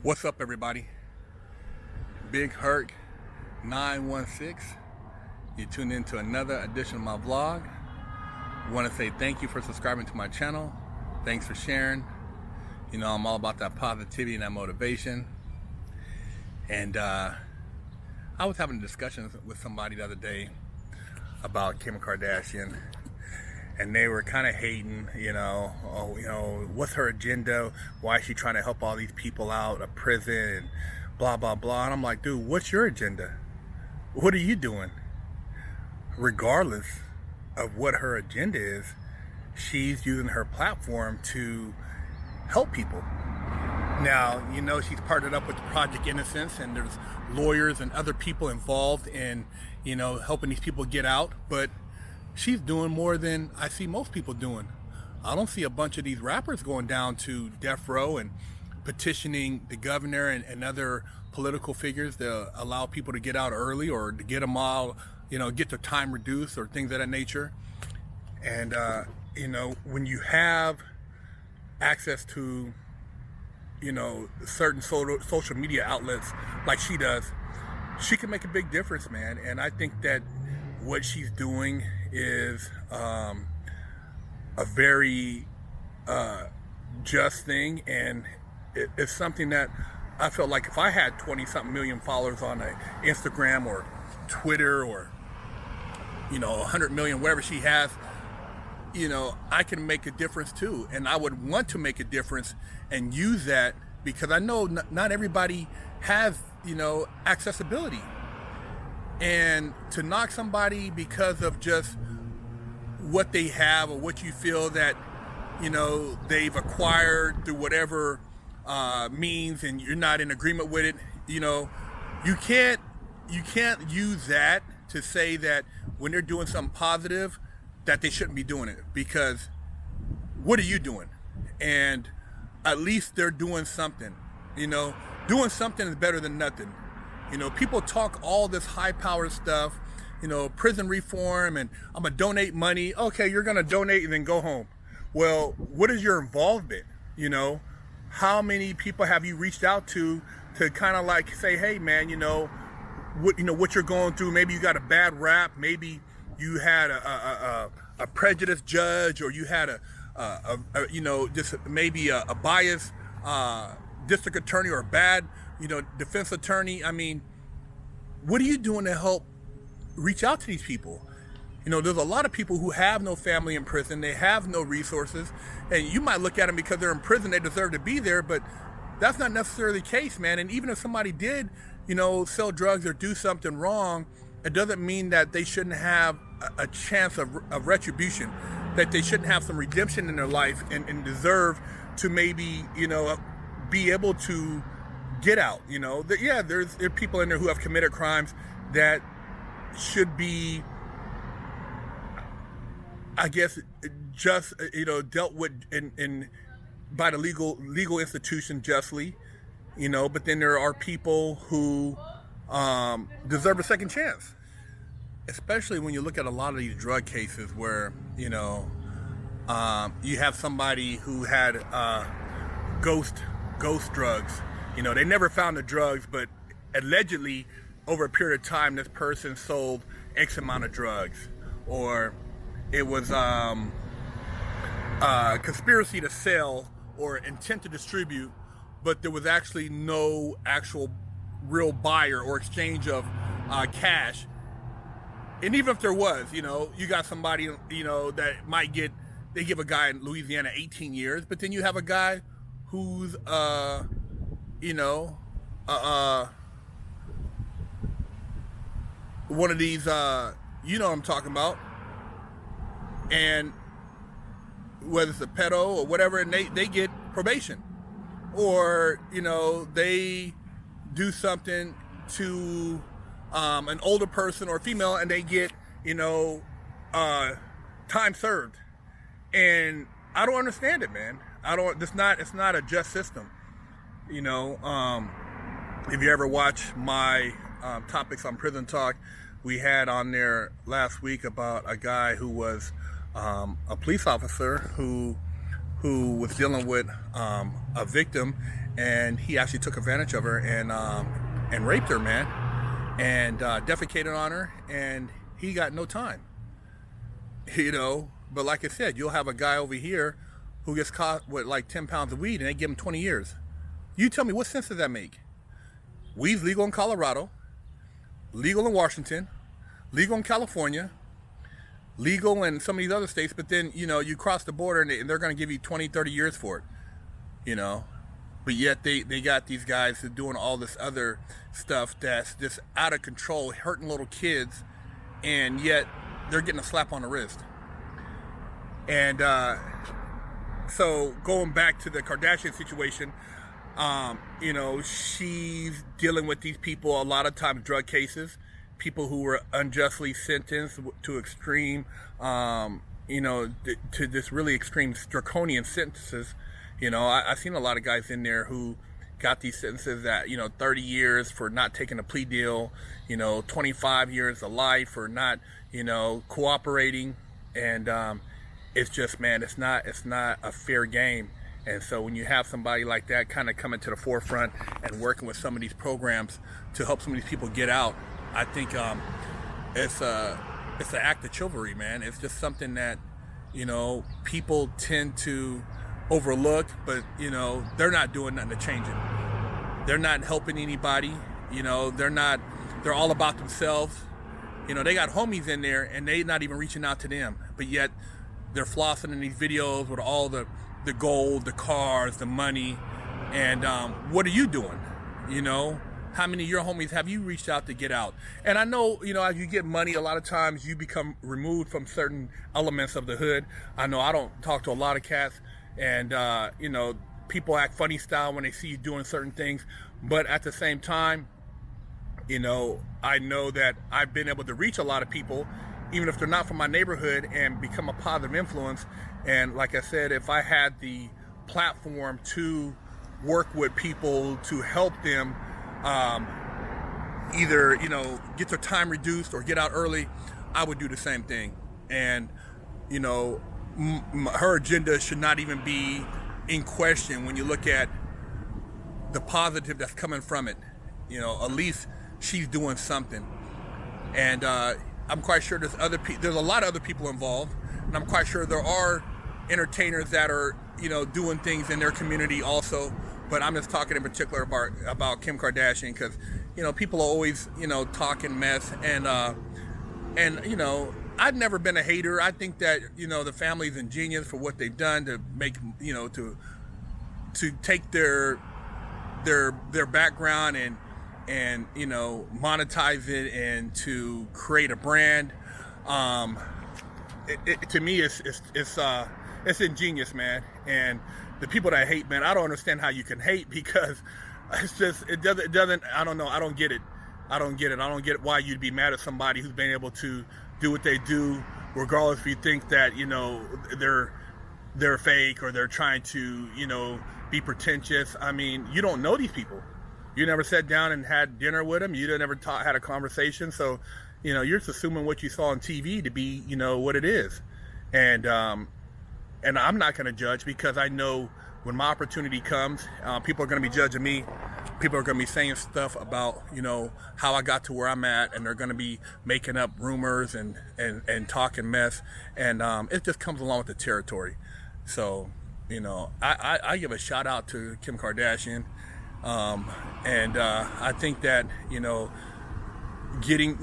What's up, everybody? Big Herc 916. You tuned into another edition of my vlog. I want to say thank you for subscribing to my channel. Thanks for sharing. You know, I'm all about that positivity and that motivation. And I was having a discussion with somebody the other day about Kim Kardashian, and they were kind of hating, what's her agenda? Why is she trying to help all these people out of prison and blah, blah, blah. And I'm like, dude, what's your agenda? What are you doing? Regardless of what her agenda is, she's using her platform to help people. Now, she's partnered up with Project Innocence, and there's lawyers and other people involved in, helping these people get out. But she's doing more than I see most people doing. I don't see a bunch of these rappers going down to death row and petitioning the governor and other political figures to allow people to get out early, or to get them all, get their time reduced, or things of that nature. And, when you have access to, certain social media outlets like she does, she can make a big difference, man. And I think that what she's doing is a very just thing, and it's something that I felt like if I had 20-something million followers on Instagram or Twitter, or 100 million, whatever she has, I can make a difference too. And I would want to make a difference and use that, because I know not everybody has accessibility. And to knock somebody because of just what they have, or what you feel that they've acquired through whatever means, and you're not in agreement with it, you can't use that to say that when they're doing something positive that they shouldn't be doing it, because what are you doing? And at least they're doing something. Doing something is better than nothing. People talk all this high-powered stuff, prison reform, and I'm gonna donate money. Okay, you're gonna donate and then go home. Well, what is your involvement? How many people have you reached out to kind of like say, hey man, what you're going through? Maybe you got a bad rap. Maybe you had a prejudiced judge, or you had just maybe a biased district attorney, or a bad defense attorney. I mean, what are you doing to help reach out to these people? There's a lot of people who have no family in prison. They have no resources, and you might look at them because they're in prison, they deserve to be there, but that's not necessarily the case, man. And even if somebody did, sell drugs or do something wrong, it doesn't mean that they shouldn't have a chance of retribution, that they shouldn't have some redemption in their life and deserve to maybe, be able to get out. There are people in there who have committed crimes that should be, I guess, just dealt with by the legal institution justly, but then there are people who deserve a second chance, especially when you look at a lot of these drug cases where you have somebody who had ghost drugs. They never found the drugs, but allegedly over a period of time this person sold X amount of drugs, or it was conspiracy to sell or intent to distribute, but there was actually no actual real buyer or exchange of cash. And even if there was, you got somebody, that might they give a guy in Louisiana 18 years, but then you have a guy who's, one of these, what I'm talking about, and whether it's a pedo or whatever, and they get probation, or they do something to an older person or female, and they get time served. And I don't understand it, man. It's not a just system. If you ever watch my topics on Prison Talk, we had on there last week about a guy who was a police officer who was dealing with a victim, and he actually took advantage of her and raped her, man, and defecated on her, and he got no time. But like I said, you'll have a guy over here who gets caught with like 10 pounds of weed and they give him 20 years. You tell me, what sense does that make? Weed's legal in Colorado, legal in Washington, legal in California, legal in some of these other states, but then, you cross the border and they're going to give you 20, 30 years for it, But yet they got these guys who are doing all this other stuff that's just out of control, hurting little kids, and yet they're getting a slap on the wrist. And so going back to the Kardashian situation, she's dealing with these people, a lot of times drug cases, people who were unjustly sentenced to extreme, to this really extreme draconian sentences. I've seen a lot of guys in there who got these sentences that, 30 years for not taking a plea deal, 25 years to life for not, cooperating. And it's just, man, it's not a fair game. And so when you have somebody like that kind of coming to the forefront and working with some of these programs to help some of these people get out, I think it's an act of chivalry, man. It's just something that, people tend to overlook, but they're not doing nothing to change it. They're not helping anybody. They're all about themselves. They got homies in there and they not even reaching out to them, but yet they're flossing in these videos with all the gold, the cars, the money. And what are you doing? How many of your homies have you reached out to get out? And I know, as you get money, a lot of times you become removed from certain elements of the hood. I know I don't talk to a lot of cats, and people act funny style when they see you doing certain things. But at the same time, I know that I've been able to reach a lot of people, even if they're not from my neighborhood, and become a positive influence. And like I said, if I had the platform to work with people to help them either, get their time reduced or get out early, I would do the same thing. And, her agenda should not even be in question when you look at the positive that's coming from it. At least she's doing something. And I'm quite sure there's a lot of other people involved, and I'm quite sure there are entertainers that are, doing things in their community also. But I'm just talking in particular about Kim Kardashian, because, people are always, talking mess, and I've never been a hater. I think that, the family's ingenious for what they've done to make, to take their background and monetize it and to create a brand. To me, it's ingenious, man. And the people that hate, man, I don't understand how you can hate, because it's just, it doesn't, I don't know. I don't get it. I don't get why you'd be mad at somebody who's been able to do what they do, regardless if you think that, they're fake or they're trying to, be pretentious. I mean, you don't know these people. You never sat down and had dinner with them. You never had a conversation. So, you're just assuming what you saw on TV to be, what it is. And I'm not going to judge, because I know when my opportunity comes, people are going to be judging me. People are going to be saying stuff about, how I got to where I'm at, and they're going to be making up rumors and talking mess. And it just comes along with the territory. So, I give a shout out to Kim Kardashian. And I think that, getting,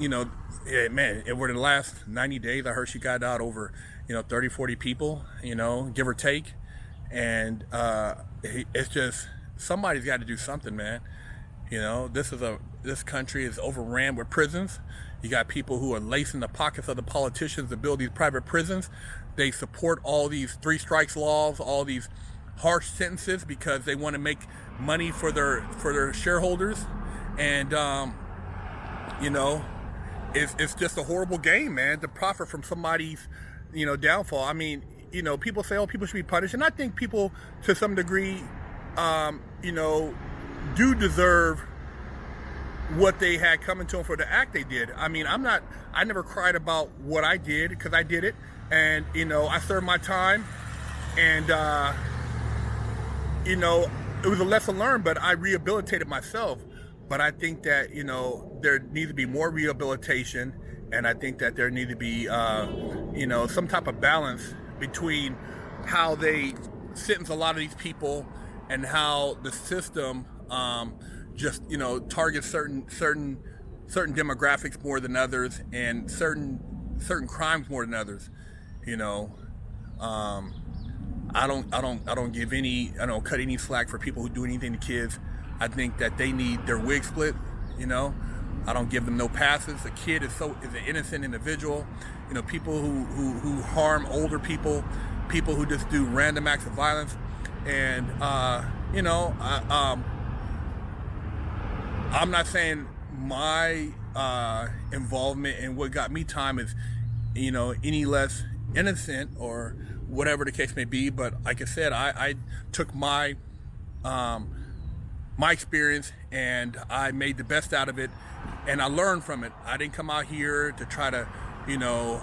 man, over the last 90 days, I heard she got out over, 30, 40 people, give or take. And it's just, somebody's got to do something, man. This country is overran with prisons. You got people who are lacing the pockets of the politicians to build these private prisons. They support all these 3 strikes laws, all these harsh sentences, because they want to make money for their shareholders. And it's just a horrible game, man, to profit from somebody's downfall. I mean, people say, oh, people should be punished, and I think people to some degree do deserve what they had coming to them for the act they did. I mean, I never cried about what I did, because I did it, and I served my time, and it was a lesson learned, but I rehabilitated myself. But I think that, you know, there needs to be more rehabilitation, and I think that there needs to be, you know, some type of balance between how they sentence a lot of these people and how the system just, you know, targets certain demographics more than others, and certain crimes more than others. You know, I don't cut any slack for people who do anything to kids. I think that they need their wig split. You know, I don't give them no passes. A kid is an innocent individual. You know, people who harm older people who just do random acts of violence, and you know, I'm not saying my involvement in what got me time is, you know, any less innocent or whatever the case may be. But like I said, I took my experience and I made the best out of it, and I learned from it. I didn't come out here to try to, you know,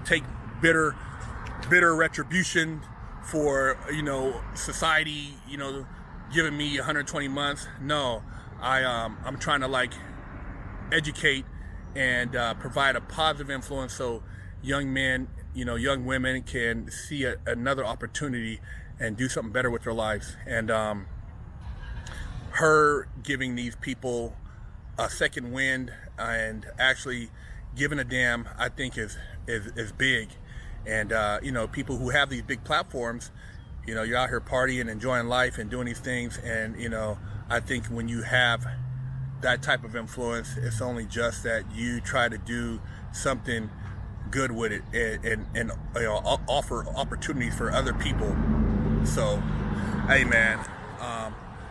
take bitter retribution for, you know, society, you know, giving me 120 months. No, I'm trying to like educate and provide a positive influence so young men, you know, young women can see another opportunity and do something better with their lives. And her giving these people a second wind and actually giving a damn, I think is big. And you know, people who have these big platforms, you know, you're out here partying, enjoying life and doing these things, and you know, I think when you have that type of influence, it's only just that you try to do something good with it, and you know, offer opportunities for other people. So, hey man,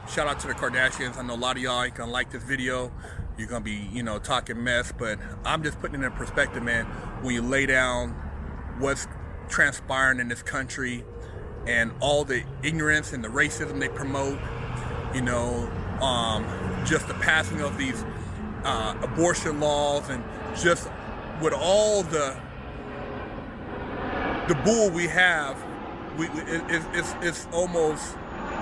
shout out to the Kardashians. I know a lot of y'all ain't gonna like this video. You're gonna be, you know, talking mess, but I'm just putting it in perspective, man. When you lay down what's transpiring in this country and all the ignorance and the racism they promote, you know, just the passing of these abortion laws, and just with all the bull we have, it's almost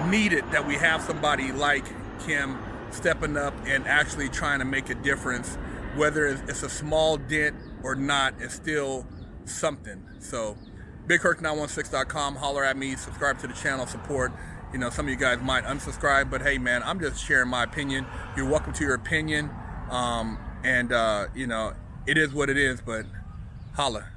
needed that we have somebody like Kim stepping up and actually trying to make a difference. Whether it's a small dent or not, it's still something. So BigHerc916.com, holler at me, subscribe to the channel, support. You know, some of you guys might unsubscribe, but hey man, I'm just sharing my opinion. You're welcome to your opinion, and you know, it is what it is, but holla.